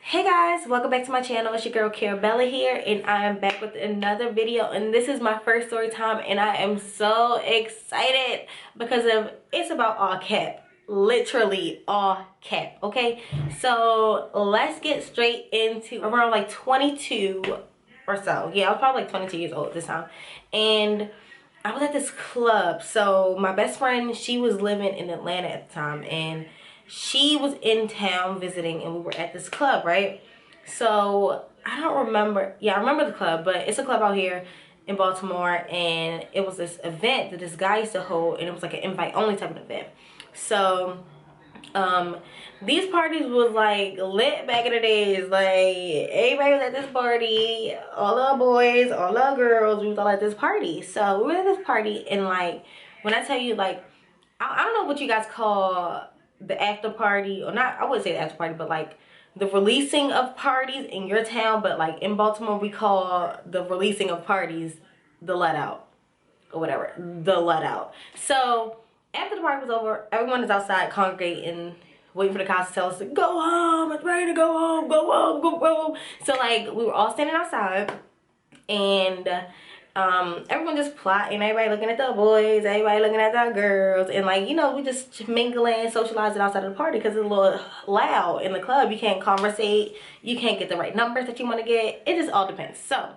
Hey guys, welcome back to my channel. It's your girl Carabella here, and I am back with another video, and this is my first story time, and I am so excited because it's about all cap, literally all cap. Okay, so let's get straight into around like 22 or so. Yeah, I was probably like 22 years old at this time, and I was at this club. So my best friend, she was living in Atlanta at the time, and she was in town visiting, and we were at this club, right? So I don't remember. Yeah, I remember the club, but it's a club out here in Baltimore, and it was this event that this guy used to hold, and it was like an invite only type of event. So these parties was like lit back in the days. Like everybody was at this party, all the boys, all the girls, we was all at this party. So we were at this party, and like when I tell you, like I don't know what you guys call the after party, or not, I wouldn't say the after party, but like the releasing of parties in your town. But like in Baltimore, we call the releasing of parties the let out, or whatever, the let out. So after the party was over, everyone is outside congregating, waiting for the cops to tell us to go home. It's ready to go home, go home, go home. So like we were all standing outside, and everyone just plotting, everybody looking at the boys, everybody looking at the girls, and like, you know, we just mingling, socializing outside of the party because it's a little loud in the club. You can't conversate, you can't get the right numbers that you want to get. It just all depends. So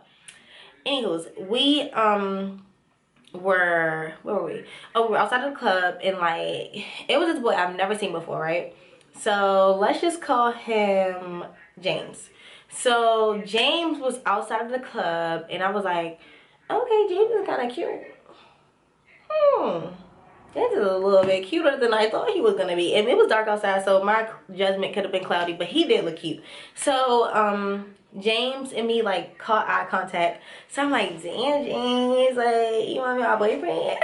anywho's, we where were we? Oh, we were outside of the club, and like it was this boy I've never seen before, right? So let's just call him James. So James was outside of the club, and I was like, okay, James is kind of cute. This is a little bit cuter than I thought he was gonna be. And it was dark outside, so my judgment could have been cloudy, but he did look cute. So James and me like caught eye contact. So I'm like, damn, James, like, you want to be my boyfriend?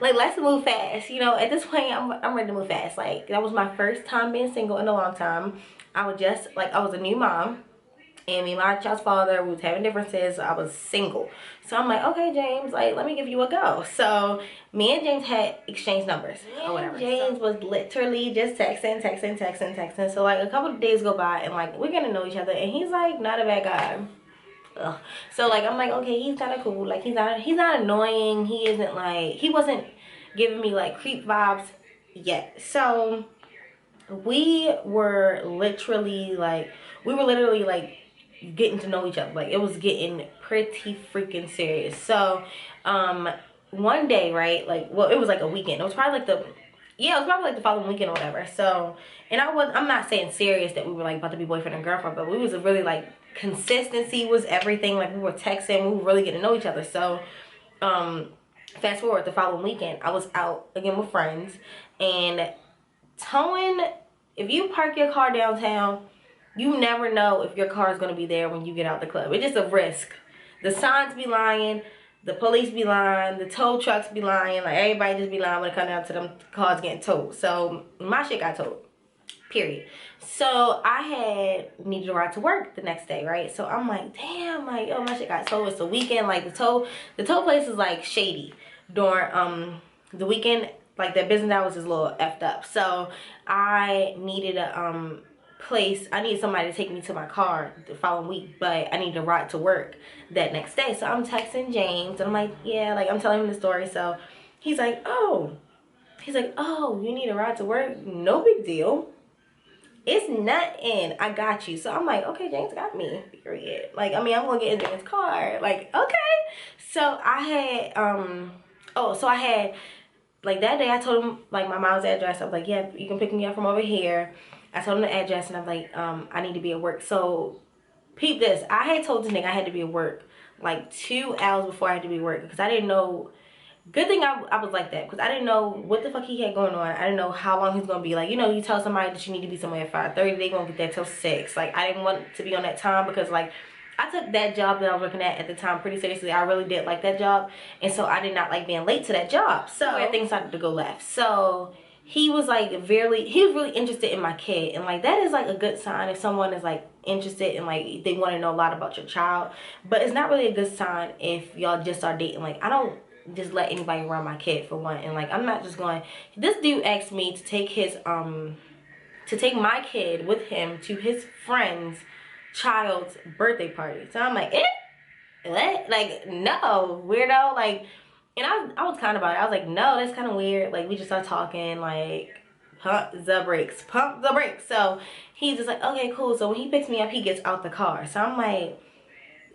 Like, let's move fast. You know, at this point, I'm ready to move fast. Like, that was my first time being single in a long time. I was a new mom. And me and my child's father, we was having differences, so I was single. So I'm like, okay, James, like, let me give you a go. So me and James had exchanged numbers or whatever. James was literally just texting. So like a couple of days go by, and like we're gonna know each other, and he's like not a bad guy. Ugh. So like I'm like, okay, he's kind of cool. Like he's not annoying. He wasn't giving me like creep vibes yet. So we were literally like getting to know each other. Like it was getting pretty freaking serious. So one day, right, like, well, it was like a weekend. It was probably like the following weekend or whatever. So, and I'm not saying serious that we were like about to be boyfriend and girlfriend, but we was really like, consistency was everything. Like we were texting, we were really getting to know each other. So fast forward, the following weekend I was out again with friends, and if you park your car downtown, you never know if your car is going to be there when you get out the club. It's just a risk. The signs be lying, the police be lying, the tow trucks be lying. Like everybody just be lying when it comes down to them cars getting towed. So my shit got towed, period. So I needed to ride to work the next day, right? So I'm like, damn, like, oh, my shit got towed. It's the weekend. Like the tow place is like shady during the weekend. Like their business hours is a little effed up. So I needed I needed somebody to take me to my car the following week, but I need to ride to work that next day. So I'm texting James, and I'm like, yeah, like I'm telling him the story. So he's like, oh, you need a ride to work? No big deal. It's nothing. I got you. So I'm like, okay, James got me, period. Like, I mean, I'm gonna get in James' car. Like, okay. So I had like that day I told him like my mom's address. I was like, yeah, you can pick me up from over here. I told him the address, and I'm like, I need to be at work. So peep this. I had told this nigga I had to be at work like 2 hours before I had to be at work, because I didn't know. Good thing I was like that, because I didn't know what the fuck he had going on. I didn't know how long he's gonna be. Like, you know, you tell somebody that you need to be somewhere at 5:30, they gonna get there till 6. Like, I didn't want to be on that time, because like I took that job that I was working at the time pretty seriously. I really did like that job, and so I did not like being late to that job. So things started to go left. So he was really interested in my kid, and like that is like a good sign if someone is like interested and like they want to know a lot about your child. But it's not really a good sign if y'all just start dating. Like, I don't just let anybody around my kid, for one, and like I'm not just going. This dude asked me to take my kid with him to his friends child's birthday party. So I'm like, what? Like, no, weirdo. Like, and I was kind of about it. I was like, no, that's kind of weird. Like, we just started talking, like, pump the brakes, pump the brakes. So he's just like, okay, cool. So when he picks me up, he gets out the car. So I'm like,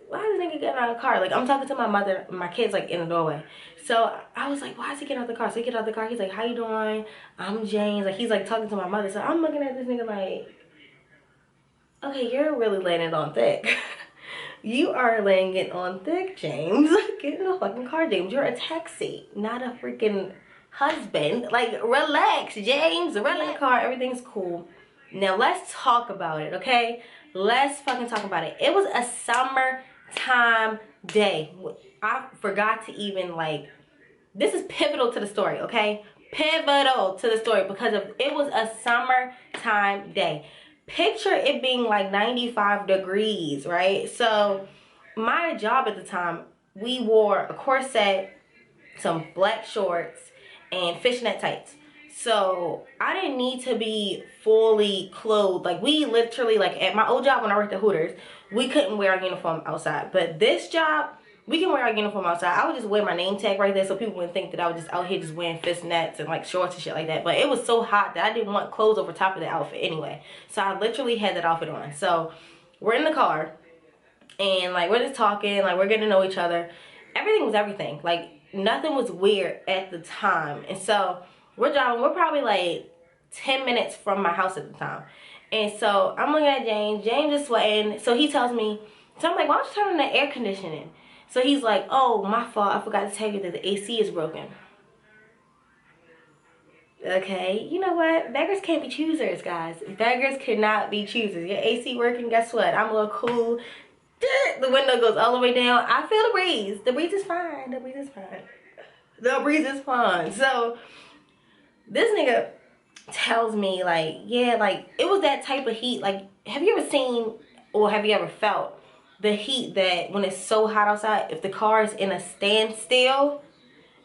why is this nigga getting out of the car? Like, I'm talking to my mother, my kid's like in the doorway. So I was like, why is he getting out the car? So he gets out the car. He's like, how you doing? I'm James. Like, he's like talking to my mother. So I'm looking at this nigga like, okay, you're really laying it on thick. You are laying it on thick, James. Get in the fucking car, James. You're a taxi, not a freaking husband. Like, relax, James. Relax. In the car, everything's cool. Now, let's talk about it, okay? Let's fucking talk about it. It was a summertime day. I forgot to even, like, this is pivotal to the story, okay? Pivotal to the story because it was a summertime day. Picture it being like 95 degrees, right? So my job at the time, we wore a corset, some black shorts, and fishnet tights. So I didn't need to be fully clothed. Like, we literally, like, at my old job when I worked at Hooters, we couldn't wear our uniform outside. But this job, we can wear our uniform outside. I would just wear my name tag right there so people wouldn't think that I was just out here just wearing fishnets and like shorts and shit like that. But it was so hot that I didn't want clothes over top of the outfit anyway. So I literally had that outfit on. So we're in the car and like we're just talking, like we're getting to know each other. Everything was everything. Like, nothing was weird at the time. And so we're driving. We're probably like 10 minutes from my house at the time. And so I'm looking at James. James is sweating. So he tells me, so I'm like, why don't you turn on the air conditioning? So he's like, oh, my fault. I forgot to tell you that the AC is broken. Okay, you know what? Beggars can't be choosers, guys. Beggars cannot be choosers. Your AC working, guess what? I'm a little cool. The window goes all the way down. I feel the breeze. The breeze is fine. The breeze is fine. The breeze is fine. So this nigga tells me, like, yeah, like, it was that type of heat. Like, have you ever seen or have you ever felt the heat that when it's so hot outside, if the car is in a standstill,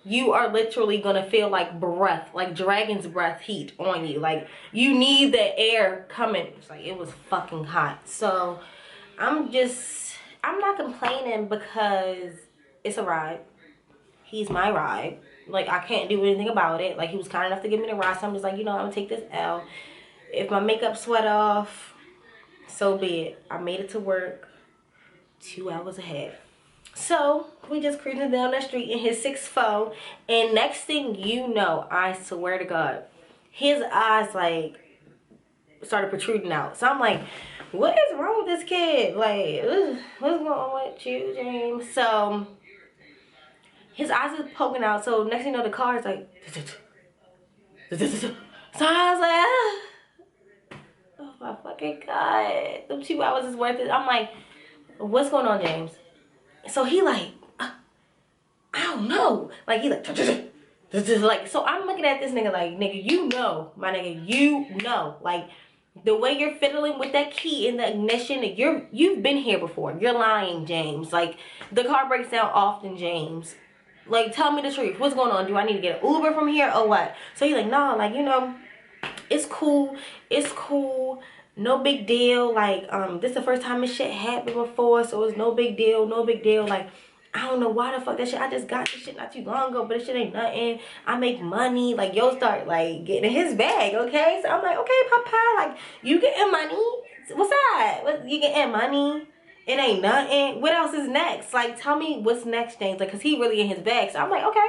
you are literally gonna feel like breath, like dragon's breath heat on you. Like, you need the air coming. It's like, it was fucking hot. So I'm not complaining because it's a ride. He's my ride. Like, I can't do anything about it. Like, he was kind enough to give me the ride, so I'm just like, you know, I'm gonna take this L. If my makeup sweat off, so be it. I made it to work 2 hours ahead. So we just cruising down the street in his 6'4", and next thing you know, I swear to God, his eyes like started protruding out. So I'm like, what is wrong with this kid? Like, what's going on with you, James? So his eyes is poking out. So next thing you know, the car is like, so I was like, oh my fucking God, them 2 hours is worth it. I'm like, what's going on, James? So he like, I don't know. Like, he like, like, so I'm looking at this nigga like, nigga, you know, my nigga, you know. Like, the way you're fiddling with that key in the ignition, you've been here before. You're lying, James. Like, the car breaks down often, James. Like, tell me the truth. What's going on? Do I need to get an Uber from here or what? So he's like, no, like, you know, it's cool. It's cool. No big deal. Like, this is the first time this shit happened before, so it's no big deal. No big deal. Like, I don't know why the fuck that shit. I just got this shit not too long ago, but this shit ain't nothing. I make money. Like, yo start, like, getting in his bag, okay? So I'm like, okay, Papa, like, you getting money? What's that? What, you getting money? It ain't nothing. What else is next? Like, tell me what's next, James. Like, because he really in his bag. So I'm like, okay,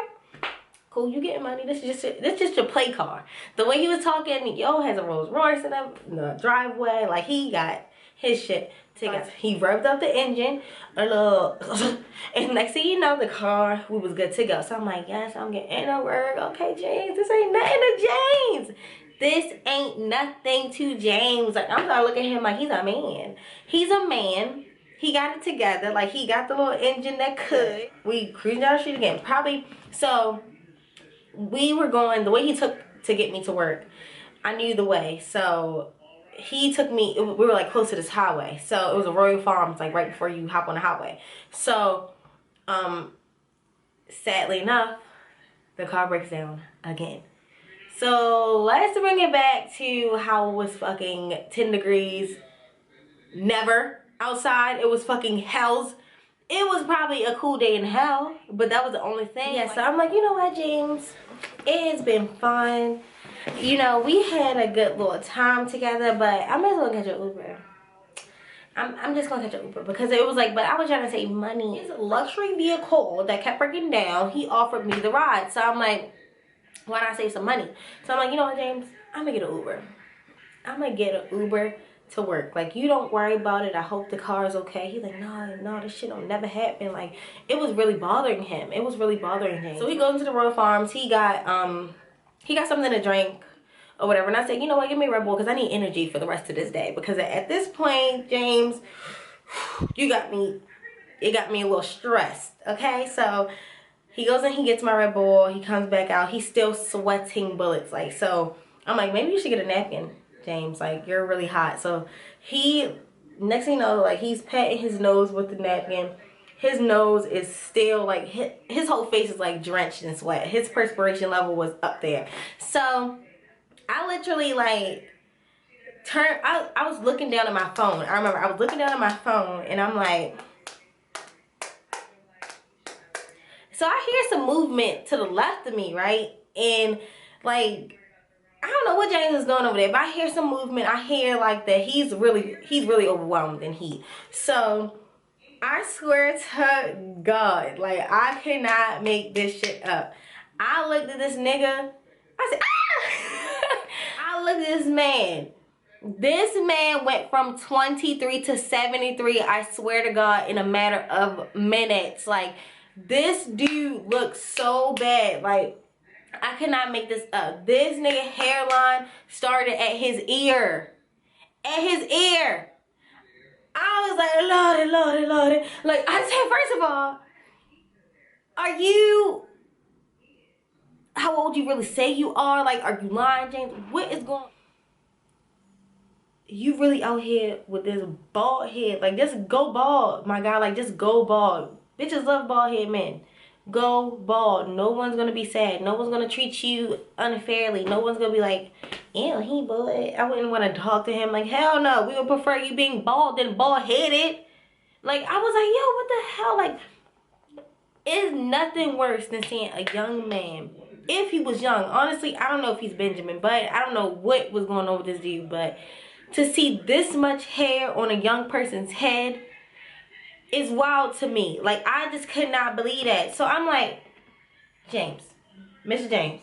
cool, you getting money. This is just your play car. The way he was talking, yo has a Rolls Royce in the driveway. Like, he got his shit together. He revved up the engine a little, and next thing you know, the car, we was good to go. So I'm like, yes, I'm getting to work. Okay, James, this ain't nothing to James. This ain't nothing to James. Like, I'm starting to look at him like he's a man. He's a man. He got it together. Like, he got the little engine that could. We cruising down the street again. Probably, so we were going, the way he took to get me to work, I knew the way. So he took me, we were like close to this highway. So it was a Royal Farms, like right before you hop on the highway. So, sadly enough, the car breaks down again. So let's bring it back to how it was fucking 10 degrees. Never. outside. It was fucking hell's. It was probably a cool day in hell, but that was the only thing. Yeah, so I'm like, you know what, James? It's been fun. You know, we had a good little time together, but I might as well catch an Uber. I'm just gonna catch an Uber because it was like, but I was trying to save money. It's a luxury vehicle that kept breaking down. He offered me the ride, so I'm like, why not save some money? So I'm like, you know what, James? I'm gonna get an Uber. I'm gonna get an Uber to work. Like, you don't worry about it. I hope the car is okay. He's like, no, this shit don't never happen. Like, it was really bothering him. It was really bothering him. So he goes into the Royal Farms. He got something to drink or whatever. And I said, you know what, give me a Red Bull because I need energy for the rest of this day. Because at this point, James, it got me a little stressed. Okay, so he goes and he gets my Red Bull. He comes back out. He's still sweating bullets. Like, so I'm like, maybe you should get a napkin, James. Like, you're really hot. So he, next thing you know, like, he's patting his nose with the napkin. His nose is still, like, his whole face is, like, drenched in sweat. His perspiration level was up there. So I literally, like, I was looking down at my phone. I remember I was looking down at my phone, and I'm like, so I hear some movement to the left of me, right? And, like, I don't know what James is doing over there, but I hear some movement. I hear, like, that he's really overwhelmed in heat. So I swear to God, like, I cannot make this shit up. I looked at this nigga. I said, ah! I looked at this man. This man went from 23 to 73, I swear to God, in a matter of minutes. Like, this dude looks so bad. Like, I cannot make this up. This nigga hairline started at his ear. At his ear. I was like, Lordy. Like, I said, first of all, are you, how old you really say you are? Like, are you lying, James? What is going on? You really out here with this bald head. Like, just go bald, my guy. Like, just go bald. Bitches love bald head men. Go bald. No one's gonna be sad. No one's gonna treat you unfairly. No one's gonna be like, ew, he bald. I wouldn't want to talk to him. Like, hell no. We would prefer you being bald than bald headed. Like, I was like, yo, what the hell? Like, it's nothing worse than seeing a young man. If he was young, honestly, I don't know if he's Benjamin, but I don't know what was going on with this dude, but to see this much hair on a young person's head is wild to me. Like, I just could not believe that. So I'm like, James, Mr. James,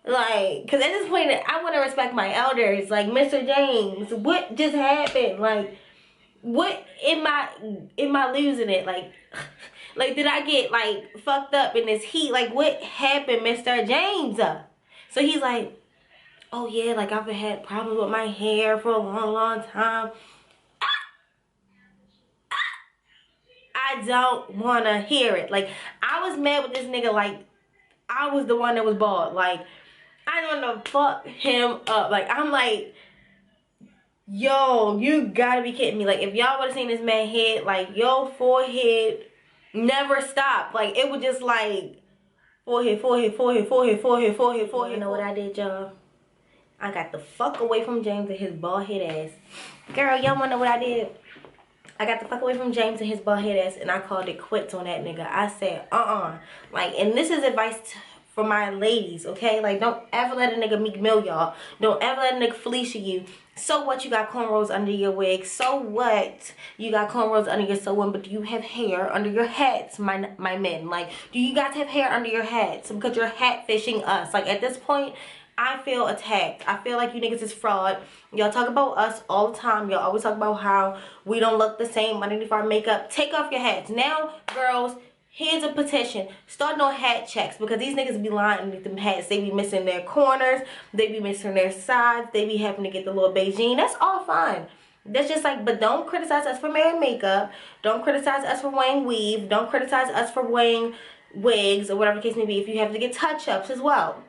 like, because at this point, I want to respect my elders. Like, Mr. James, what just happened? Like, what am I losing it? Like, did I get, like, fucked up in this heat? Like, what happened, Mr. James? So he's like, oh yeah, like, I've had problems with my hair for a long time. I don't want to hear it. Like, I was mad with this nigga. Like, I was the one that was bald. Like, I don't know, fuck him up. Like, I'm like, yo, you gotta be kidding me. Like, if y'all would have seen this man head, like, your forehead never stopped. Like, it was just like, forehead. You know what I did, y'all? I got the fuck away from James and his bald head ass. Girl, y'all wanna know what I did? I got the fuck away from James and his bald head ass, and I called it quits on that nigga. I said, like, and this is advice for my ladies, okay? Like, don't ever let a nigga Meek Mill y'all. Don't ever let a nigga Felicia you. So what, you got cornrows under your wig? So what, you got cornrows under your sewing, but do you have hair under your hats, my men? Like, do you guys have hair under your hats? Because you're hat fishing us. Like, at this point, I feel attacked. I feel like you niggas is fraud. Y'all talk about us all the time. Y'all always talk about how we don't look the same underneath our makeup. Take off your hats. Now, girls, here's a petition. Start no hat checks, because these niggas be lying underneath them hats. They be missing their corners. They be missing their sides. They be having to get the little Beijing. That's all fine. That's just like, but don't criticize us for wearing makeup. Don't criticize us for wearing weave. Don't criticize us for wearing wigs or whatever the case may be if you have to get touch-ups as well.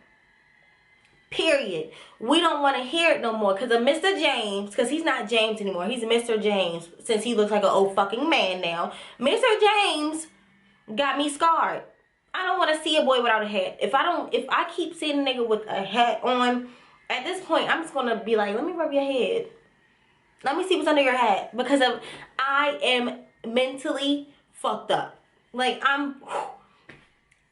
Period. We don't want to hear it no more because of Mr. James, because he's not James anymore. He's Mr. James, since he looks like an old fucking man now. Mr. James got me scarred. I don't want to see a boy without a hat. If I keep seeing a nigga with a hat on, at this point, I'm just going to be like, let me rub your head. Let me see what's under your hat, because I am mentally fucked up. Like, I'm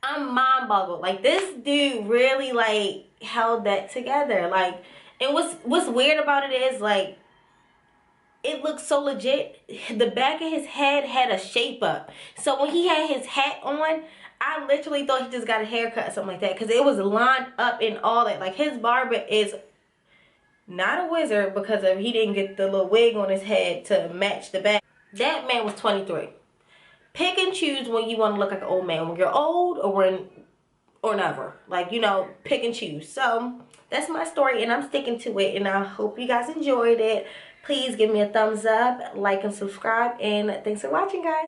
mind boggled. Like, this dude really like held that together. Like, and what's weird about it is, like, it looks so legit. The back of his head had a shape up. So when he had his hat on, I literally thought he just got a haircut or something like that, because it was lined up and all that. Like, his barber is not a wizard, because of he didn't get the little wig on his head to match the back. That man was 23. Pick and choose when you want to look like an old man. When you're old, or never. Like, you know, pick and choose. So that's my story, and I'm sticking to it, and I hope you guys enjoyed it. Please give me a thumbs up, like, and subscribe, and thanks for watching, guys.